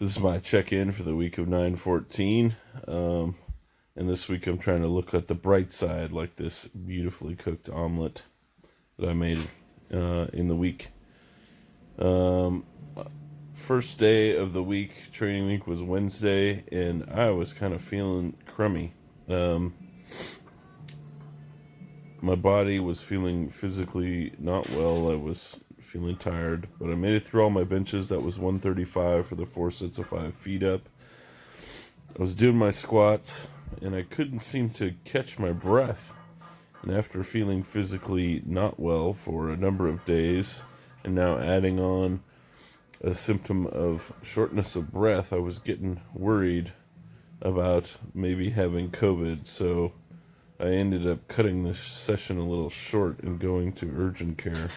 This is my check-in for the week of 9/14. And this week I'm trying to look at the bright side, like this beautifully cooked omelet that I made in the week. First day of the week, training week, was Wednesday, and I was kind of feeling crummy. My body was feeling physically not well. I was feeling tired, but I made it through all my benches. That was 135 for the 4 sets of 5 feet up. I was doing my squats, and I couldn't seem to catch my breath. And after feeling physically not well for a number of days, and now adding on a symptom of shortness of breath, I was getting worried about maybe having COVID. So I ended up cutting this session a little short and going to urgent care.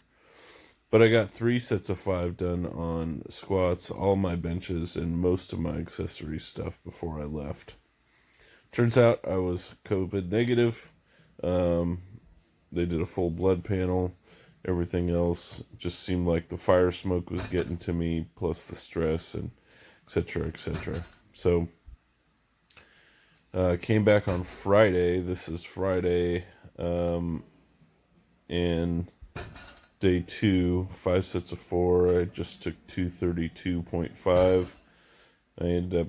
But I got 3 sets of 5 done on squats, all my benches, and most of my accessory stuff before I left. Turns out I was COVID negative. They did a full blood panel. Everything else just seemed like the fire smoke was getting to me, plus the stress, and etc., etc. So came back on Friday. This is Friday, and day 2, 5 sets of 4. I just took 232.5. I ended up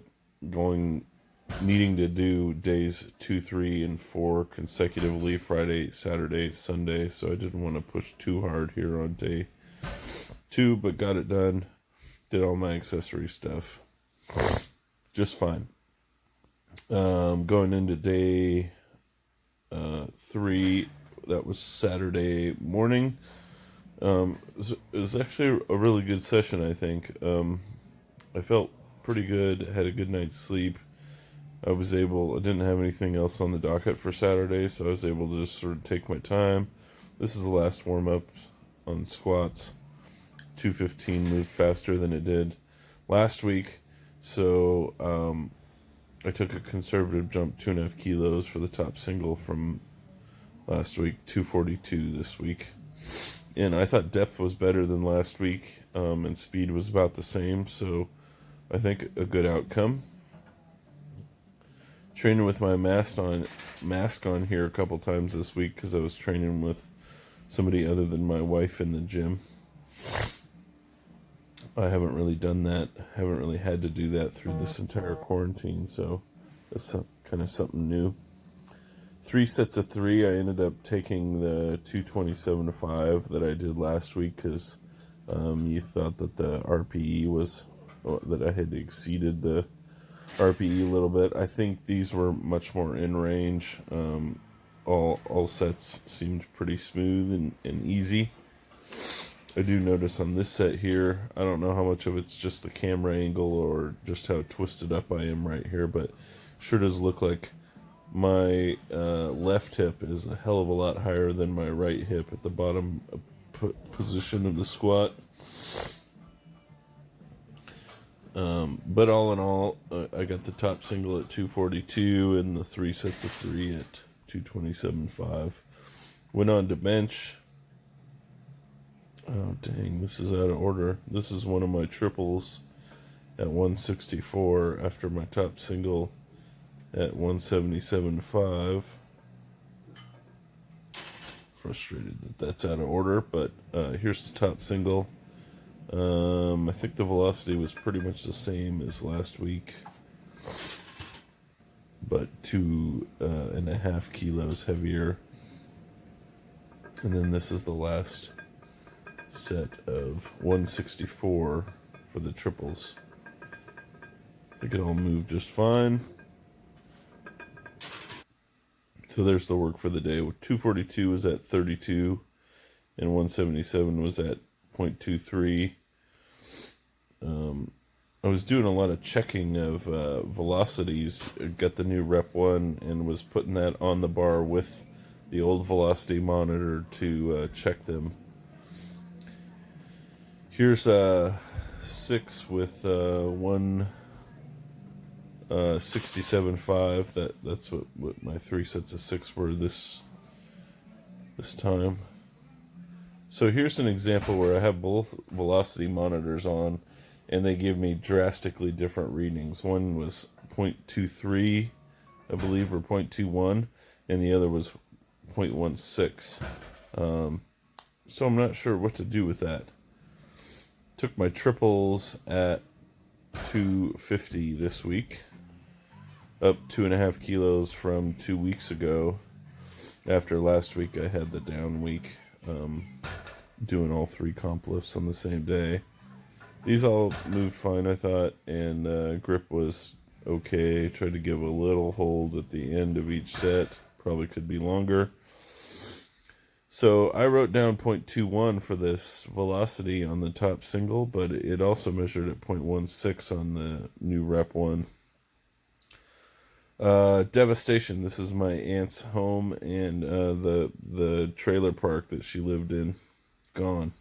needing to do days 2, 3, and 4 consecutively, Friday, Saturday, Sunday. So I didn't want to push too hard here on day 2, but got it done. Did all my accessory stuff just fine. Going into day 3, that was Saturday morning. It was actually a really good session, I think. I felt pretty good, had a good night's sleep. I didn't have anything else on the docket for Saturday, so I was able to just sort of take my time. This is the last warm-up on squats. 215 moved faster than it did last week, so I took a conservative jump, 2.5 kilos for the top single from last week, 242 this week. And I thought depth was better than last week, and speed was about the same, so I think a good outcome. Training with my mask on here a couple times this week because I was training with somebody other than my wife in the gym. I haven't really done that. Haven't really had to do that through this entire quarantine, so that's kind of something new. 3 sets of 3. I ended up taking the 227.5 that I did last week because you thought that the RPE was, that I had exceeded the RPE a little bit. I think these were much more in range. All sets seemed pretty smooth and easy. I do notice on this set here, I don't know how much of it's just the camera angle or just how twisted up I am right here, but sure does look like my left hip is a hell of a lot higher than my right hip at the bottom position of the squat. But all in all, I got the top single at 242 and the 3 sets of 3 at 227.5. Went on to bench. Oh, dang, this is out of order. This is one of my triples at 164 after my top single at 177.5. Frustrated that that's out of order, but here's the top single. I think the velocity was pretty much the same as last week, but 2.5 kilos heavier. And then this is the last set of 164 for the triples. I think it all moved just fine. So there's the work for the day. 242 was at 32, and 177 was at 0.23. I was doing a lot of checking of velocities. Got the new Rep 1 and was putting that on the bar with the old velocity monitor to check them. Here's 6 with 167.5. That's what my 3 sets of 6 were this time. So here's an example where I have both velocity monitors on, and they gave me drastically different readings. One was 0.23, I believe, or 0.21, and the other was 0.16. So I'm not sure what to do with that. Took my triples at 250 this week, up 2.5 kilos from 2 weeks ago. After last week, I had the down week, doing all 3 comp lifts on the same day. These all moved fine, I thought, and grip was okay. Tried to give a little hold at the end of each set. Probably could be longer. So I wrote down 0.21 for this velocity on the top single, but it also measured at 0.16 on the new rep one. Devastation. This is my aunt's home, and the trailer park that she lived in, gone.